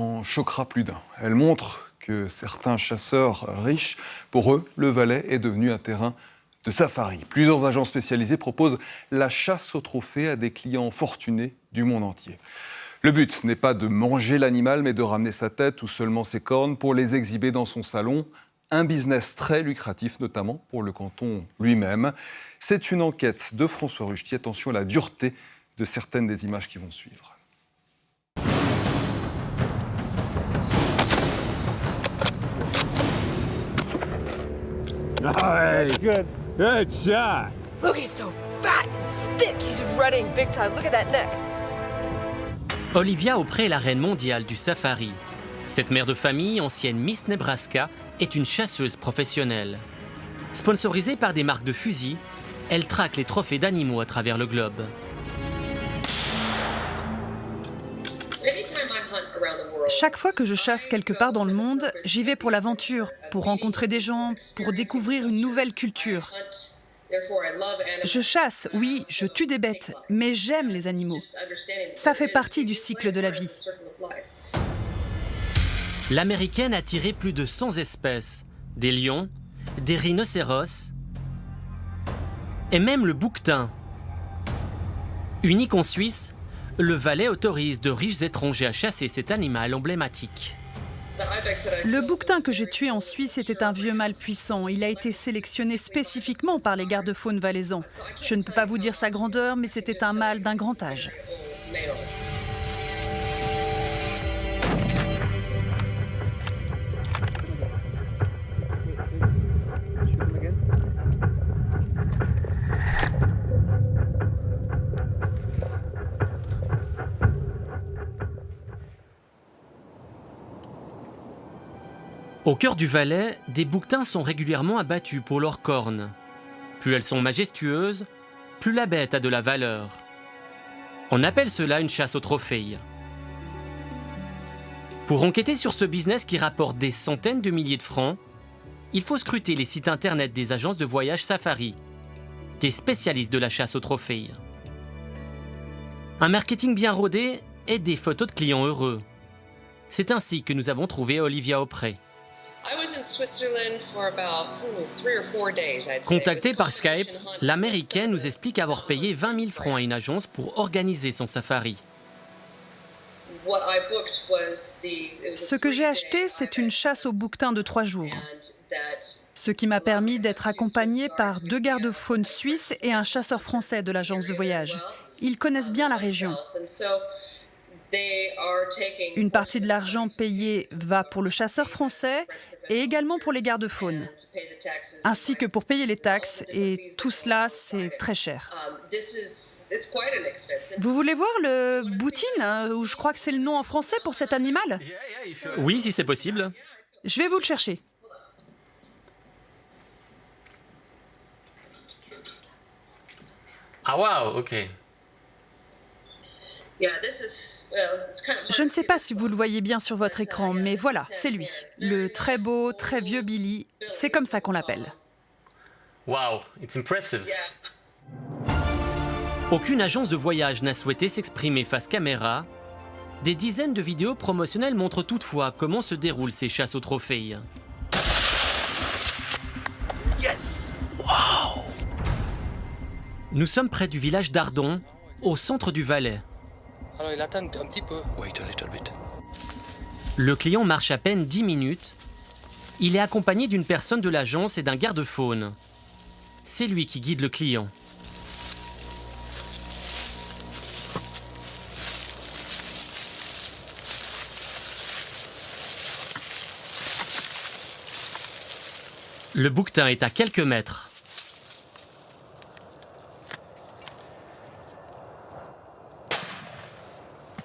en choquera plus d'un. Elle montre que certains chasseurs riches, pour eux, le Valais est devenu un terrain de safari. Plusieurs agents spécialisés proposent la chasse aux trophées à des clients fortunés du monde entier. Le but n'est pas de manger l'animal, mais de ramener sa tête ou seulement ses cornes pour les exhiber dans son salon. Un business très lucratif, notamment pour le canton lui-même. C'est une enquête de François Ruchetier. Attention à la dureté de certaines des images qui vont suivre. Nice. Good shot. Look, he's so fat and thick. He's running big time. Look at that neck. Olivia Aupré est la reine mondiale du safari. Cette mère de famille, ancienne Miss Nebraska, est une chasseuse professionnelle. Sponsorisée par des marques de fusils, elle traque les trophées d'animaux à travers le globe. Chaque fois que je chasse quelque part dans le monde, j'y vais pour l'aventure, pour rencontrer des gens, pour découvrir une nouvelle culture. Je chasse, oui, je tue des bêtes, mais j'aime les animaux. Ça fait partie du cycle de la vie. L'américaine a tiré plus de 100 espèces, des lions, des rhinocéros et même le bouquetin. Unique en Suisse, le Valais autorise de riches étrangers à chasser cet animal emblématique. Le bouquetin que j'ai tué en Suisse était un vieux mâle puissant. Il a été sélectionné spécifiquement par les gardes-faunes valaisans. Je ne peux pas vous dire sa grandeur, mais c'était un mâle d'un grand âge. Au cœur du Valais, des bouquetins sont régulièrement abattus pour leurs cornes. Plus elles sont majestueuses, plus la bête a de la valeur. On appelle cela une chasse aux trophées. Pour enquêter sur ce business qui rapporte des centaines de milliers de francs, il faut scruter les sites internet des agences de voyage safari, des spécialistes de la chasse aux trophées. Un marketing bien rodé et des photos de clients heureux. C'est ainsi que nous avons trouvé Olivia Aupré. Contactée par Skype, l'Américaine nous explique avoir payé 20 000 francs à une agence pour organiser son safari. Ce que j'ai acheté, c'est une chasse au bouquetin de 3 jours. Ce qui m'a permis d'être accompagnée par 2 gardes-faunes suisses et un chasseur français de l'agence de voyage. Ils connaissent bien la région. Une partie de l'argent payé va pour le chasseur français et également pour les gardes-faunes, ainsi que pour payer les taxes, et tout cela, c'est très cher. Vous voulez voir le boutine, ou je crois que c'est le nom en français pour cet animal? Oui, si c'est possible. Je vais vous le chercher. Ah waouh, ok. Je ne sais pas si vous le voyez bien sur votre écran, mais voilà, c'est lui. Le très beau, très vieux Billy. C'est comme ça qu'on l'appelle. Wow, it's impressive. Aucune agence de voyage n'a souhaité s'exprimer face caméra. Des dizaines de vidéos promotionnelles montrent toutefois comment se déroulent ces chasses aux trophées. Yes! Wow! Nous sommes près du village d'Ardon, au centre du Valais. Alors il attend un petit peu. Wait a little bit. Le client marche à peine 10 minutes. Il est accompagné d'une personne de l'agence et d'un garde-faune. C'est lui qui guide le client. Le bouquetin est à quelques mètres.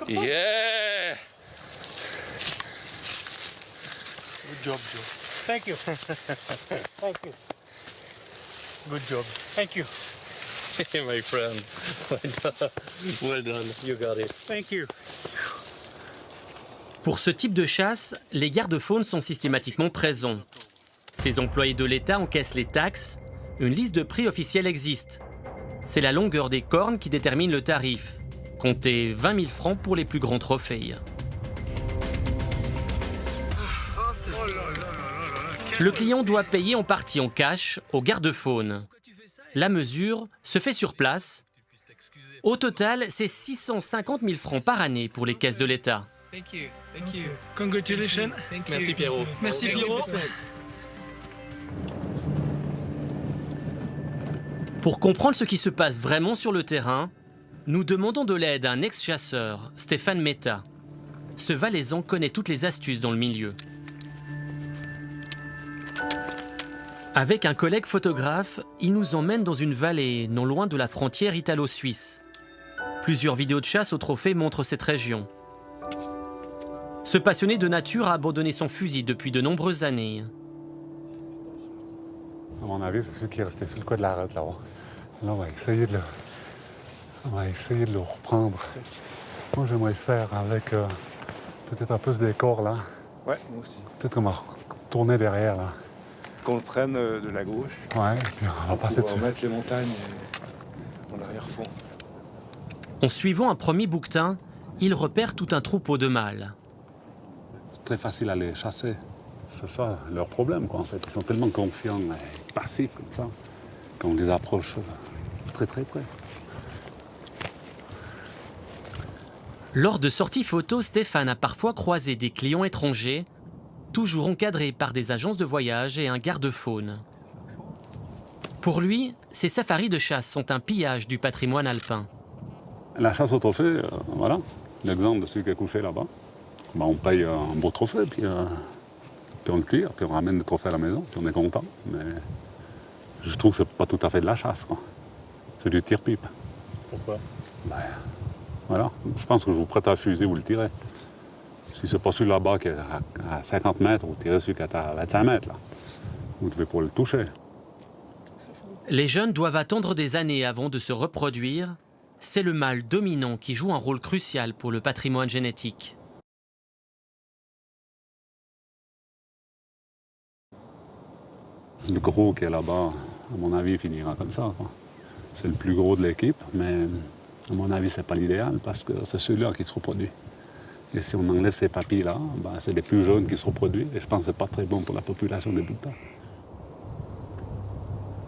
Yeah! Good job, Joe. Thank you. Thank you. Good job. Thank you. My friend. Well done. You got it. Thank you. Pour ce type de chasse, les gardes-faunes sont systématiquement présents. Ces employés de l'État encaissent les taxes. Une liste de prix officielle existe. C'est la longueur des cornes qui détermine le tarif. Comptez 20 000 francs pour les plus grands trophées. Le client doit payer en partie en cash au garde-faune. La mesure se fait sur place. Au total, c'est 650 000 francs par année pour les caisses de l'État. Congratulations. Merci Pierrot. Merci Pierrot. Pour comprendre ce qui se passe vraiment sur le terrain, nous demandons de l'aide à un ex-chasseur, Stéphane Metta. Ce Valaisan connaît toutes les astuces dans le milieu. Avec un collègue photographe, il nous emmène dans une vallée non loin de la frontière italo-suisse. Plusieurs vidéos de chasse au trophée montrent cette région. Ce passionné de nature a abandonné son fusil depuis de nombreuses années. À mon avis, c'est celui qui est resté sur le coin de la route là-bas. Là, on va essayer de le reprendre. Moi, j'aimerais le faire avec peut-être un peu ce décor là. Ouais, moi aussi. Peut-être qu'on va tourner derrière là. Qu'on le prenne de la gauche. Ouais, puis on va passer On dessus. va mettre les montagnes en arrière-fond. En suivant un premier bouquetin, il repère tout un troupeau de mâles. C'est très facile à les chasser. C'est ça leur problème, quoi, en fait. Ils sont tellement confiants et passifs comme ça qu'on les approche très très près. Lors de sorties photos, Stéphane a parfois croisé des clients étrangers, toujours encadrés par des agences de voyage et un garde-faune. Pour lui, ces safaris de chasse sont un pillage du patrimoine alpin. La chasse au trophée, voilà, l'exemple de celui qui est couché là-bas. Ben, on paye un beau trophée, puis on le tire, puis on ramène le trophée à la maison, puis on est content. Mais je trouve que c'est pas tout à fait de la chasse, quoi. C'est du tir-pipe. Pourquoi? Ben, voilà, je pense que je vous prête un fusil, vous le tirez. Si c'est pas celui là-bas qui est à 50 mètres, vous tirez celui qui est à 25 mètres, là. Vous devez pouvoir le toucher. Les jeunes doivent attendre des années avant de se reproduire. C'est le mâle dominant qui joue un rôle crucial pour le patrimoine génétique. Le gros qui est là-bas, à mon avis, finira comme ça, quoi. C'est le plus gros de l'équipe, mais à mon avis, c'est pas l'idéal parce que c'est celui-là qui se reproduit. Et si on enlève ces papilles-là, ben, c'est les plus jeunes qui se reproduisent. Et je pense que c'est pas très bon pour la population des bouquetins.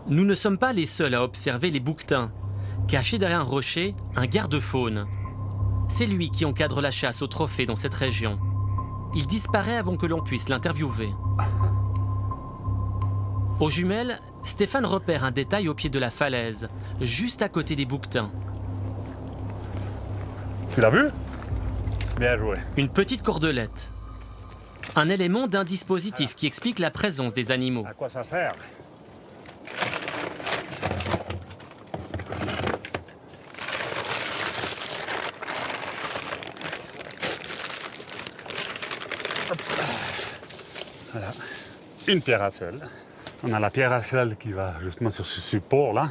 Nous ne sommes pas les seuls à observer les bouquetins. Caché derrière un rocher, un garde-faune. C'est lui qui encadre la chasse au trophée dans cette région. Il disparaît avant que l'on puisse l'interviewer. Aux jumelles, Stéphane repère un détail au pied de la falaise, juste à côté des bouquetins. Tu l'as vu? Bien joué. Une petite cordelette. Un élément d'un dispositif qui explique la présence des animaux. À quoi ça sert? Voilà. Une pierre à sel. On a la pierre à sel qui va justement sur ce support-là.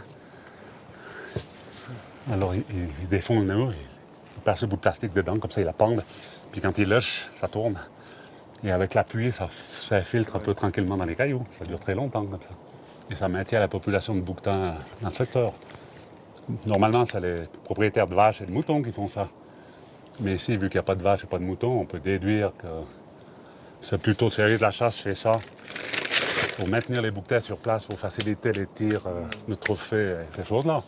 Alors, il défend le nœud, il passe le bout de plastique dedans, comme ça, il la pende. Puis quand il lâche, ça tourne. Et avec l'appui, ça filtre un peu tranquillement dans les cailloux. Ça dure très longtemps, comme ça. Et ça maintient la population de bouquetins dans le secteur. Normalement, c'est les propriétaires de vaches et de moutons qui font ça. Mais ici, vu qu'il n'y a pas de vaches et pas de moutons, on peut déduire que c'est plutôt le service de la chasse qui fait ça pour maintenir les bouquetins sur place, pour faciliter les tirs de trophées et ces choses-là.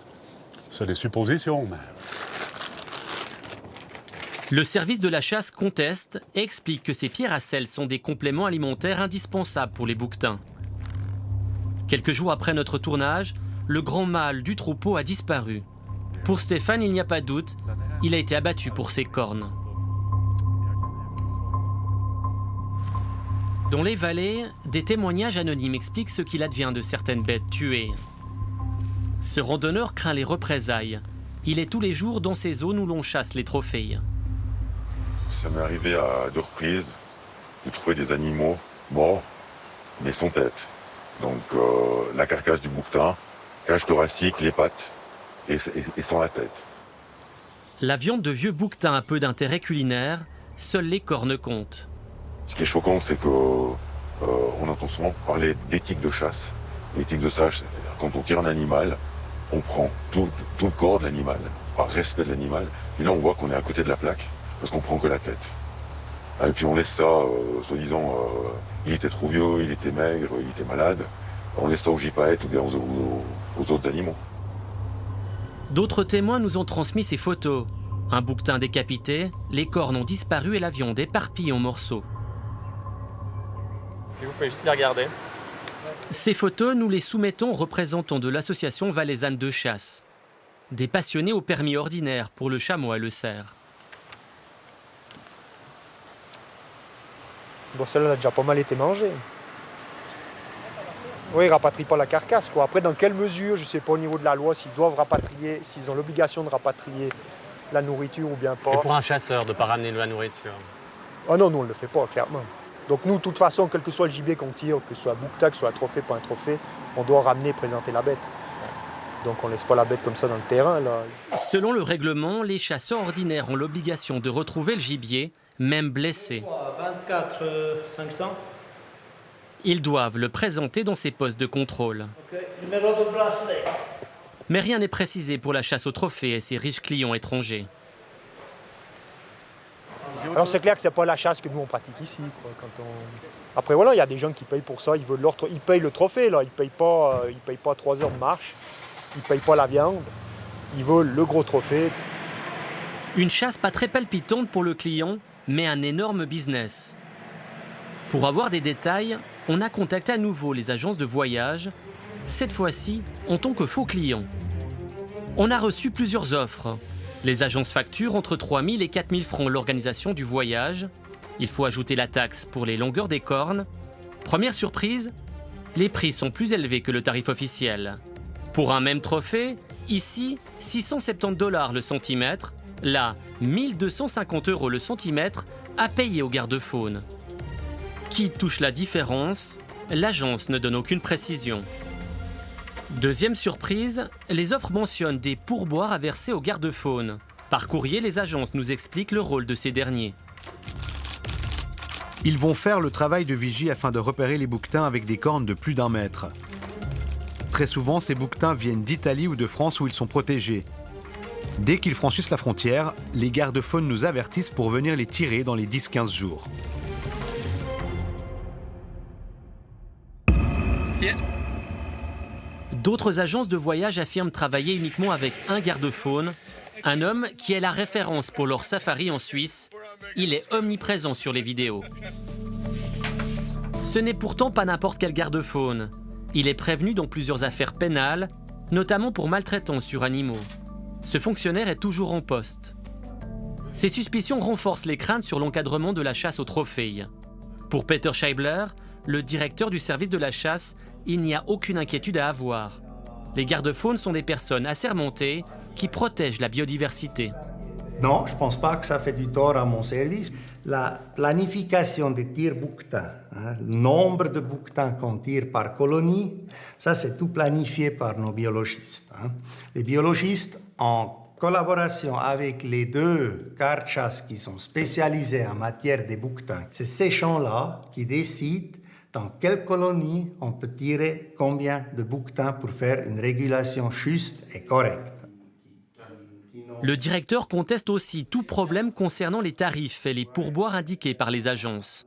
C'est des suppositions, mais... Le service de la chasse conteste et explique que ces pierres à sel sont des compléments alimentaires indispensables pour les bouquetins. Quelques jours après notre tournage, le grand mâle du troupeau a disparu. Pour Stéphane, il n'y a pas de doute, il a été abattu pour ses cornes. Dans les vallées, des témoignages anonymes expliquent ce qu'il advient de certaines bêtes tuées. Ce randonneur craint les représailles. Il est tous les jours dans ces zones où l'on chasse les trophées. Ça m'est arrivé à 2 reprises de trouver des animaux morts, mais sans tête. Donc la carcasse du bouquetin, cage thoracique, les pattes et sans la tête. La viande de vieux bouquetins a peu d'intérêt culinaire, seules les cornes comptent. Ce qui est choquant, c'est que on entend souvent parler d'éthique de chasse. L'éthique de chasse, c'est-à-dire quand on tire un animal, on prend tout le corps de l'animal, par respect de l'animal. Et là, on voit qu'on est à côté de la plaque, parce qu'on prend que la tête. Et puis on laisse ça, soi-disant, il était trop vieux, il était maigre, il était malade. On laisse ça aux gypaètes ou bien aux autres animaux. D'autres témoins nous ont transmis ces photos. Un bouquetin décapité, les cornes ont disparu et la viande éparpillée en morceaux. Et vous pouvez juste les regarder. Ces photos, nous les soumettons aux représentants de l'association valaisanne de chasse. Des passionnés au permis ordinaire pour le chameau et le cerf. Bon, celle-là a déjà pas mal été mangée. Oui, ils rapatrient pas la carcasse, quoi. Après, dans quelle mesure, je sais pas au niveau de la loi, s'ils doivent rapatrier, s'ils ont l'obligation de rapatrier la nourriture ou bien pas. Et pour un chasseur, de ne pas ramener de la nourriture? Ah non, nous, on ne le fait pas, clairement. Donc nous, de toute façon, quel que soit le gibier qu'on tire, que ce soit bouquetin, que ce soit un trophée, pas un trophée, on doit ramener et présenter la bête. Donc on laisse pas la bête comme ça dans le terrain, là. Selon le règlement, les chasseurs ordinaires ont l'obligation de retrouver le gibier, même blessé. 24 500. Ils doivent le présenter dans ces postes de contrôle. Okay. Numéro de bracelet. Mais rien n'est précisé pour la chasse au trophée et ses riches clients étrangers. Alors c'est clair que c'est pas la chasse que nous on pratique ici, quoi. Après voilà, il y a des gens qui payent pour ça, ils payent le trophée, là. Ils payent pas 3 heures de marche, ils payent pas la viande, ils veulent le gros trophée. Une chasse pas très palpitante pour le client, mais un énorme business. Pour avoir des détails, on a contacté à nouveau les agences de voyage, cette fois-ci en tant que faux client. On a reçu plusieurs offres. Les agences facturent entre 3 000 et 4 000 francs l'organisation du voyage. Il faut ajouter la taxe pour les longueurs des cornes. Première surprise, les prix sont plus élevés que le tarif officiel. Pour un même trophée, ici, 670 $ le centimètre, là, 1 250 € le centimètre à payer au garde-faune. Qui touche la différence? L'agence ne donne aucune précision. Deuxième surprise, les offres mentionnent des pourboires à verser aux garde-faune. Par courrier, les agences nous expliquent le rôle de ces derniers. Ils vont faire le travail de vigie afin de repérer les bouquetins avec des cornes de plus d'1 mètre. Très souvent, ces bouquetins viennent d'Italie ou de France où ils sont protégés. Dès qu'ils franchissent la frontière, les garde-faune nous avertissent pour venir les tirer dans les 10-15 jours. D'autres agences de voyage affirment travailler uniquement avec un garde-faune, un homme qui est la référence pour leur safari en Suisse. Il est omniprésent sur les vidéos. Ce n'est pourtant pas n'importe quel garde-faune. Il est prévenu dans plusieurs affaires pénales, notamment pour maltraitance sur animaux. Ce fonctionnaire est toujours en poste. Ces suspicions renforcent les craintes sur l'encadrement de la chasse aux trophées. Pour Peter Scheibler, le directeur du service de la chasse, il n'y a aucune inquiétude à avoir. Les gardes-faunes sont des personnes assermentées qui protègent la biodiversité. Non, je ne pense pas que ça fait du tort à mon service. La planification des tirs bouquetins, le nombre de bouquetins qu'on tire par colonie, ça c'est tout planifié par nos biologistes. Les biologistes, en collaboration avec les 2 gardes chasse qui sont spécialisés en matière des bouquetins, c'est ces gens-là qui décident dans quelle colonie on peut tirer combien de bouquetins pour faire une régulation juste et correcte. Le directeur conteste aussi tout problème concernant les tarifs et les pourboires indiqués par les agences.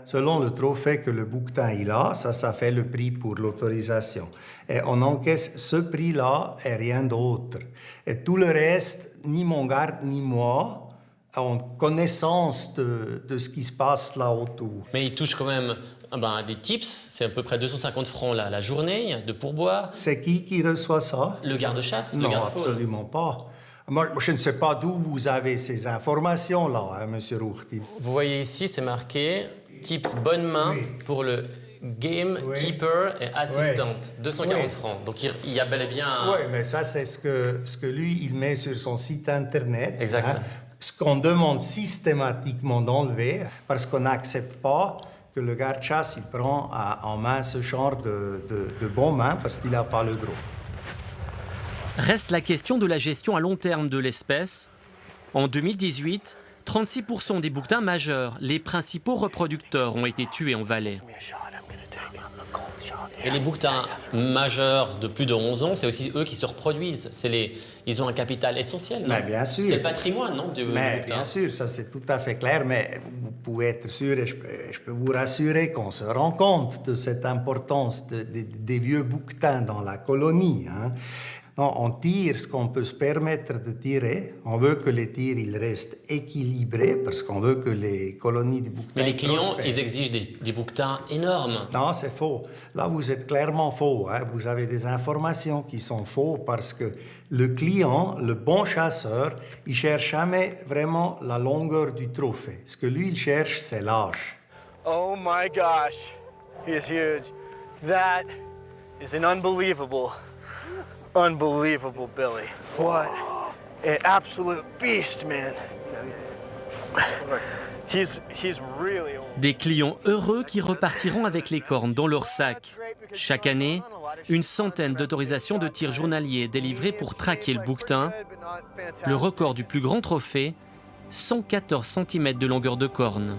Selon le trophée que le bouquetin il a, ça fait le prix pour l'autorisation. Et on encaisse ce prix-là et rien d'autre. Et tout le reste, ni mon garde ni moi, ont connaissance de ce qui se passe là autour. Mais il touche quand même des tips, c'est à peu près 250 francs la journée de pourboire. C'est qui reçoit ça? Le garde-chasse, non, le garde-faune. Absolument pas. Moi, je ne sais pas d'où vous avez ces informations-là, hein, monsieur Rouchti. Vous voyez ici, c'est marqué tips bonne main pour le gamekeeper et assistante, 240 francs. Donc il y a bel et bien... Oui, mais ça, c'est ce que lui, il met sur son site Internet. Exact. Hein, ce qu'on demande systématiquement d'enlever, parce qu'on n'accepte pas que le garde-chasse, il prend en main ce genre de bonnes mains, parce qu'il n'a pas le droit. Reste la question de la gestion à long terme de l'espèce. En 2018, 36% des bouquetins majeurs, les principaux reproducteurs, ont été tués en Valais. Et les bouquetins majeurs de plus de 11 ans, c'est aussi eux qui se reproduisent. Ils ont un capital essentiel, non? Mais bien sûr. C'est le patrimoine, non, du Mais bouquetin. bien sûr, ça c'est tout à fait clair, mais vous pouvez être sûr, et je peux vous rassurer qu'on se rend compte de cette importance des vieux bouquetins dans la colonie. Hein. Non, on tire ce qu'on peut se permettre de tirer. On veut que les tirs ils restent équilibrés parce qu'on veut que les colonies de bouquetins. Mais les clients, prospèrent. ils exigent des bouquetins énormes. Non, c'est faux. Là, vous êtes clairement faux. Hein. Vous avez des informations qui sont fausses parce que le client, le bon chasseur, il cherche jamais vraiment la longueur du trophée. Ce que lui, il cherche, c'est l'âge. Oh my gosh, he is huge. That is an unbelievable Billy. What an absolute beast, man. He's really old. Des clients heureux qui repartiront avec les cornes dans leur sac. Chaque année, une centaine d'autorisations de tir journaliers délivrées pour traquer le bouquetin. Le record du plus grand trophée, 114 cm de longueur de corne.